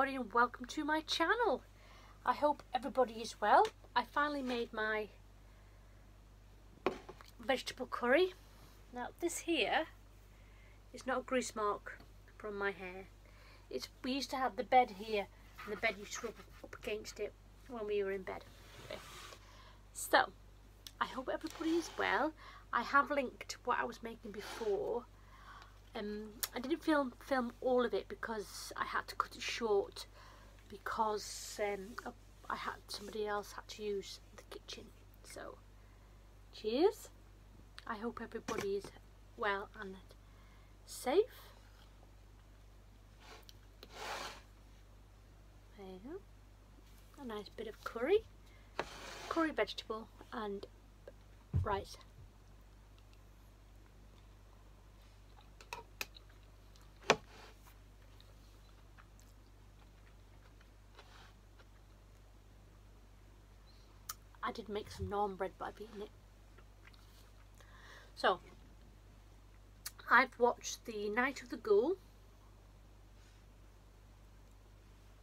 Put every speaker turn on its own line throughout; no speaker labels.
everybody and welcome to my channel. I hope everybody is well. I finally made my vegetable curry. Now this here is not a grease mark from my hair. We used to have the bed here and the bed used to rub up against it when we were in bed. So I hope everybody is well. I have linked what I was making before. I didn't film all of it because I had to cut it short because somebody else had to use the kitchen. So cheers. I hope everybody is well and safe. There you go. A nice bit of curry vegetable and rice. I did make some naan bread, but I've eaten it. So, I've watched The Night of the Ghoul.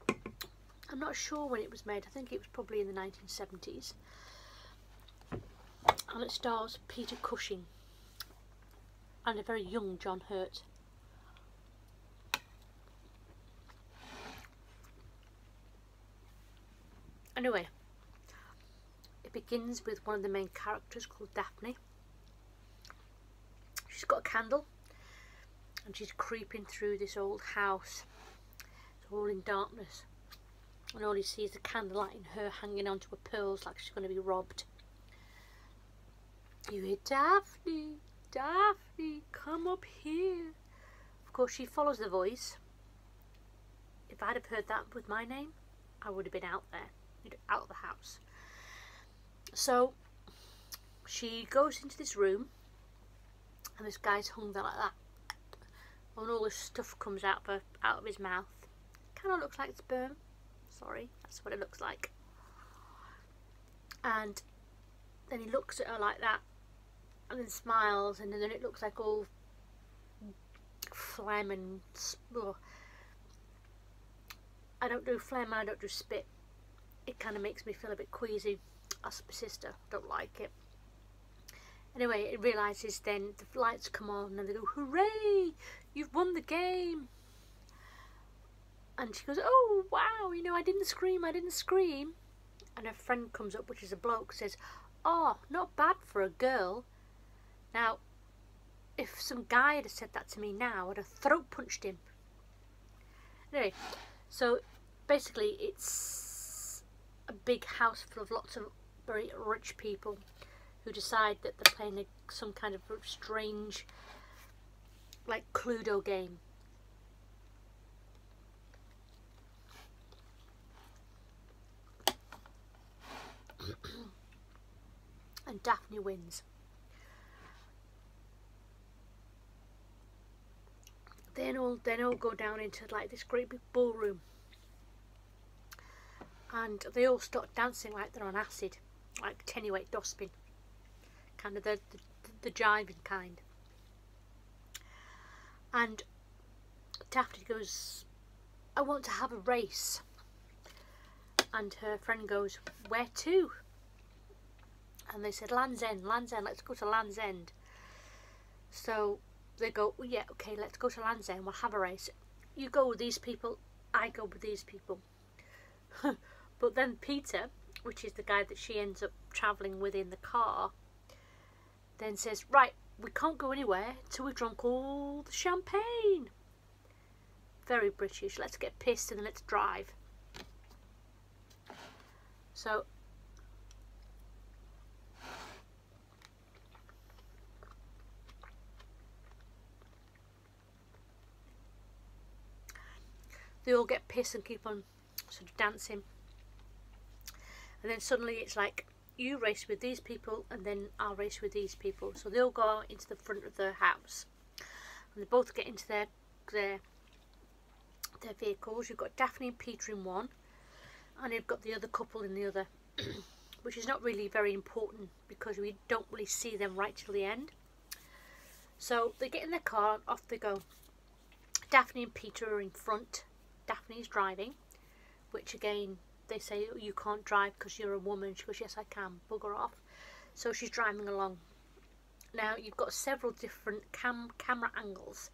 I'm not sure when it was made. I think it was probably in the 1970s. And it stars Peter Cushing and a very young John Hurt. Anyway, it begins with one of the main characters called Daphne. She's got a candle and she's creeping through this old house. It's all in darkness and all you see is the candlelight and her hanging onto her pearls like she's going to be robbed. You hear, Daphne, Daphne, come up here. Of course she follows the voice. If I'd have heard that with my name, I would have been out there, out of the house. So she goes into this room and this guy's hung there like that and all this stuff comes out of his mouth. Kind of looks like sperm. Sorry, that's what it looks like. And then he looks at her like that and then smiles and then it looks like all phlegm and I don't do phlegm, I don't do spit. It kind of makes me feel a bit queasy. Ask my sister, don't like it. Anyway, it realises then the lights come on and they go, hooray, you've won the game. And she goes, oh wow, you know, I didn't scream. And her friend comes up, which is a bloke, says, oh, not bad for a girl. Now, if some guy had said that to me now, I'd have throat punched him. Anyway, so basically it's a big house full of lots of very rich people who decide that they're playing some kind of strange, like Cluedo game. And Daphne wins. Then all go down into like this great big ballroom, and they all start dancing like they're on acid, like tenuate dospin, kind of the jiving kind. And Daphne goes, I want to have a race. And her friend goes, where to? And they said, Land's End, let's go to Land's End. So they go, well, yeah, okay, let's go to Land's End, we'll have a race. You go with these people, I go with these people. But then Peter, which is the guy that she ends up travelling with in the car, then says, right, we can't go anywhere till we've drunk all the champagne. Very British, let's get pissed and then let's drive. So they all get pissed and keep on sort of dancing. And then suddenly it's like, you race with these people and then I'll race with these people. So they all go out into the front of the house. And they both get into their vehicles. You've got Daphne and Peter in one. And you've got the other couple in the other. Which is not really very important because we don't really see them right till the end. So they get in their car and off they go. Daphne and Peter are in front. Daphne's driving. which again they say, oh, you can't drive because you're a woman. She goes, yes I can, bugger off. So she's driving along. Now you've got several different camera angles.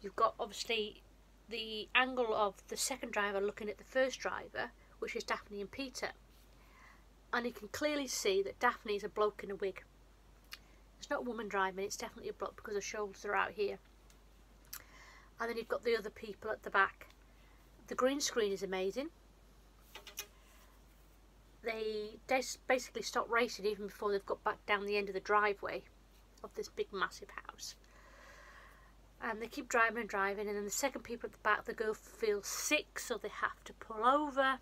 You've got obviously the angle of the second driver looking at the first driver, which is Daphne and Peter, and you can clearly see that Daphne is a bloke in a wig. It's not a woman driving, it's definitely a bloke because her shoulders are out here. And then you've got the other people at the back. The green screen is amazing. They basically stop racing even before they've got back down the end of the driveway of this big massive house. And they keep driving and driving, and then the second people at the back, the girl feels sick, so they have to pull over.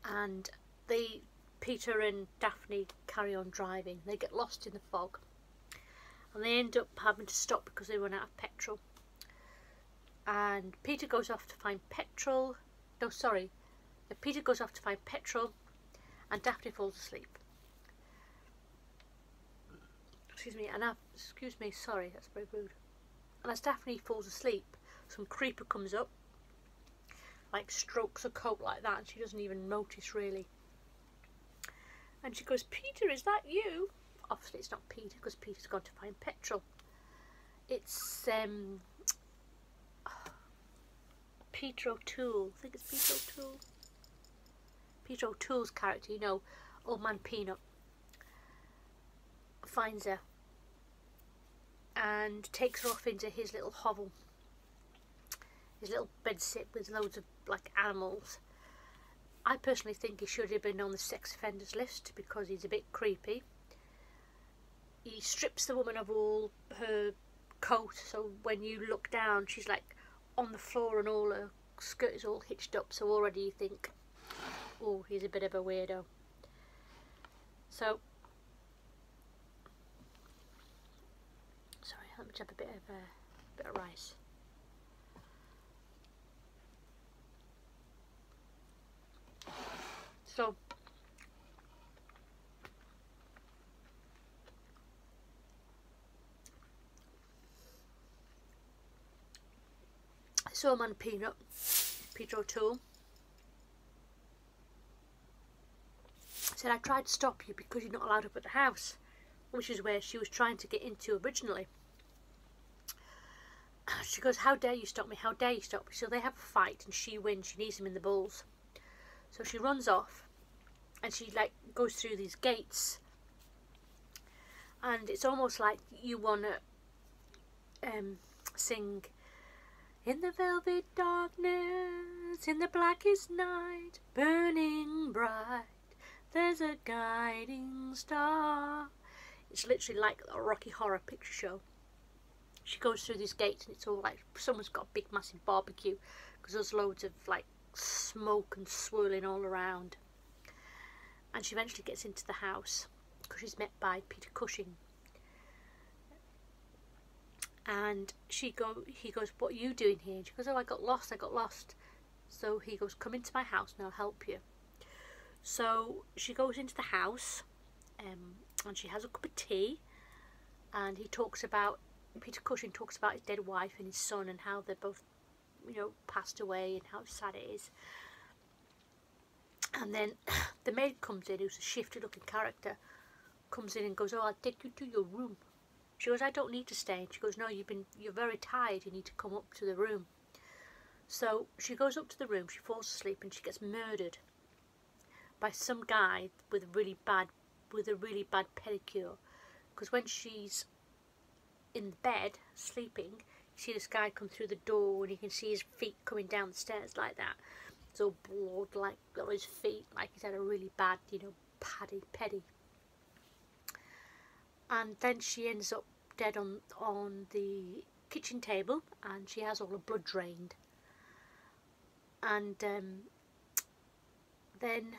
And Peter and Daphne carry on driving. They get lost in the fog, and they end up having to stop because they run out of petrol. And Peter goes off to find petrol. No, sorry. Peter goes off to find petrol, and Daphne falls asleep. Excuse me, sorry, that's very rude. And as Daphne falls asleep, some creeper comes up, like strokes her coat like that, and she doesn't even notice really. And she goes, Peter, is that you? Obviously it's not Peter, because Peter's gone to find petrol. It's Peter O'Toole. I think it's Peter O'Toole. Peter O'Toole's character, you know, Old Man Peanut, finds her and takes her off into his little hovel, his little bedsit with loads of like animals. I personally think he should have been on the sex offenders list because he's a bit creepy. He strips the woman of all her coat, so when you look down she's like on the floor and all her skirt is all hitched up, so already you think, oh, he's a bit of a weirdo. So sorry, let me have a bit of rice. So Old Man Peanut, Peter O'Toole, said, I tried to stop you because you're not allowed up at the house, which is where she was trying to get into originally. She goes, how dare you stop me, how dare you stop me. So they have a fight and she wins, she needs him in the balls. So she runs off and she like goes through these gates, and it's almost like you want to sing, in the velvet darkness, in the blackest night, burning bright, there's a guiding star. It's literally like a Rocky Horror Picture Show. She goes through these gates and it's all like someone's got a big massive barbecue because there's loads of like smoke and swirling all around. And she eventually gets into the house because she's met by Peter Cushing. And he goes, what are you doing here? And she goes, oh, I got lost. So he goes, come into my house and I'll help you. So she goes into the house and she has a cup of tea, and Peter Cushing talks about his dead wife and his son and how they're both, you know, passed away and how sad it is. And then the maid comes in, who's a shifty looking character, comes in and goes, oh, I'll take you to your room. She goes, I don't need to stay. And she goes, no, you're very tired, you need to come up to the room. So she goes up to the room, she falls asleep, and she gets murdered by some guy with a really bad pedicure. Because when she's in the bed sleeping, you see this guy come through the door and you can see his feet coming down the stairs like that. It's all blood like on his feet, like he's had a really bad, you know, pedi. And then she ends up dead on the kitchen table, and she has all her blood drained. And then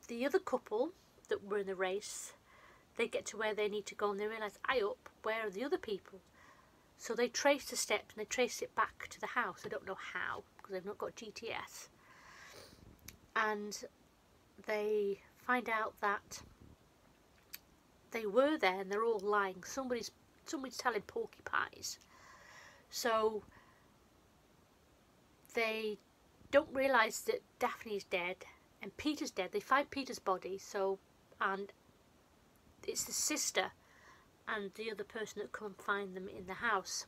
the other couple that were in the race, they get to where they need to go and they realise, where are the other people? So they trace the steps and they trace it back to the house. I don't know how, because they've not got GTS. And they find out that they were there and they're all lying. Somebody's telling porcupines. So they don't realise that Daphne's dead and Peter's dead. They find Peter's body, and it's the sister and the other person that come and find them in the house.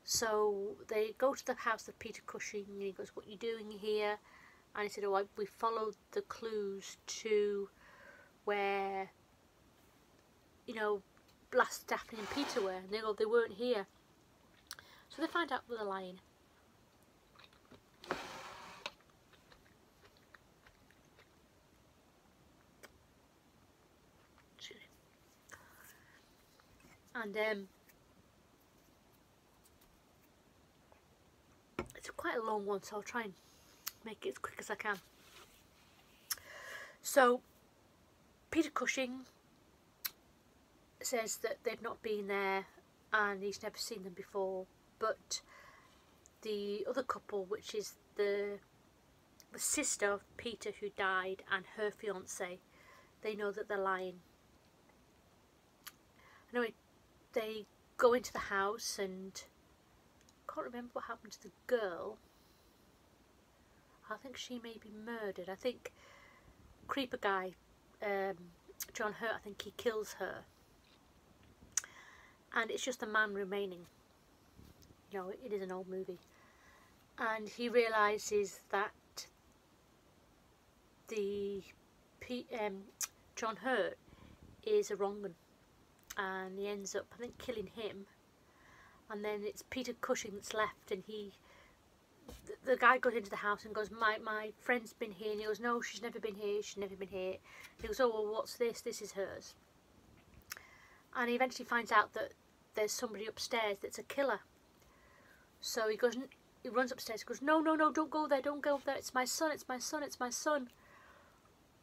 So they go to the house of Peter Cushing, and he goes, "What are you doing here?" And he said, "Oh, we followed the clues to where, you know, last Daphne and Peter were." And they go, "They weren't here." So they find out where they're lying. And it's quite a long one, so I'll try and make it as quick as I can. So Peter Cushing says that they've not been there and he's never seen them before, but the other couple, which is the sister of Peter who died and her fiance, they know that they're lying. Anyway, they go into the house, and I can't remember what happened to the girl. I think she may be murdered. I think creeper guy, John Hurt, I think he kills her. And it's just the man remaining. You know, it is an old movie. And he realises that John Hurt is a wrong one. And he ends up, I think, killing him. And then it's Peter Cushing that's left, and the guy goes into the house and goes, my friend's been here. And he goes, "No, she's never been here, she's never been here." And he goes, "Oh, well, what's this? This is hers." And he eventually finds out that there's somebody upstairs that's a killer. So he runs upstairs, he goes, no, don't go there, don't go there, it's my son, it's my son, it's my son.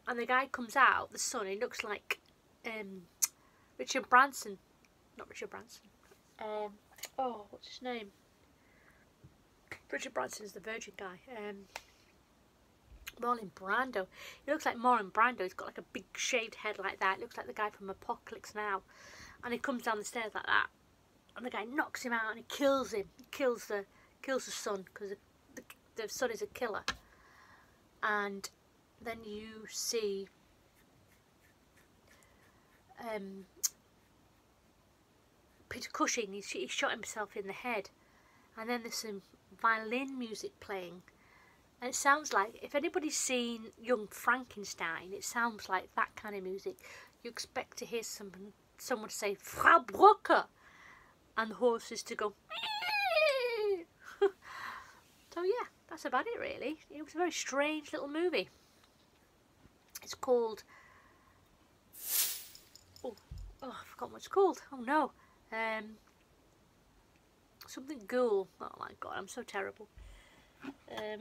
And the guy comes out, the son, he looks like Richard Branson. Not Richard Branson. Oh, what's his name? Richard Branson is the Virgin guy. Marlon Brando. He looks like Marlon Brando. He's got like a big shaved head like that. It looks like the guy from Apocalypse Now. And he comes down the stairs like that. And the guy knocks him out and he kills him. He kills the son, because the son is a killer. And then you see Peter Cushing, he shot himself in the head. And then there's some violin music playing. And it sounds like, if anybody's seen Young Frankenstein, it sounds like that kind of music. You expect to hear someone say, "Frau Brucker," and the horses to go, "Mee." So yeah, that's about it really. It was a very strange little movie. It's called, oh, I forgot what it's called. Oh no. Something Ghoul. Oh my god, I'm so terrible. Let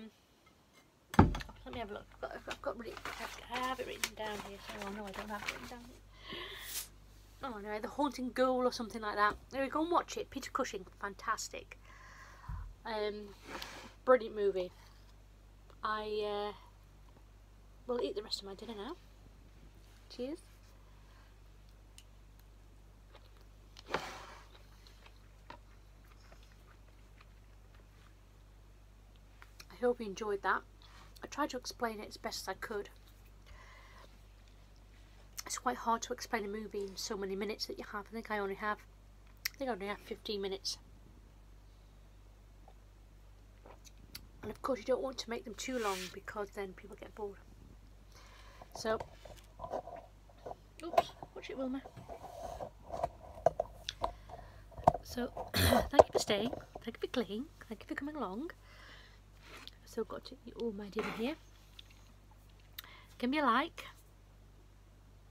me have a look. I have it written down here. Oh no, I don't have it written down here. Oh no, The Haunting Ghoul or something like that. There we go, and watch it. Peter Cushing, fantastic. Brilliant movie. I will eat the rest of my dinner now. Cheers. I hope you enjoyed that. I tried to explain it as best as I could. It's quite hard to explain a movie in so many minutes that you have. I think I only have 15 minutes. And of course you don't want to make them too long, because then people get bored. So, oops, watch it, Wilma. So, thank you for staying, thank you for clicking, thank you for coming along. I've still got to eat all my dinner here. Give me a like,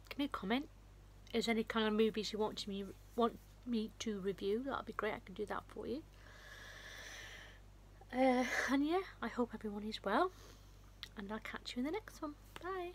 give me a comment. Is there any kind of movies you want me to review? That'll be great, I can do that for you. And yeah, I hope everyone is well, and I'll catch you in the next one. Bye.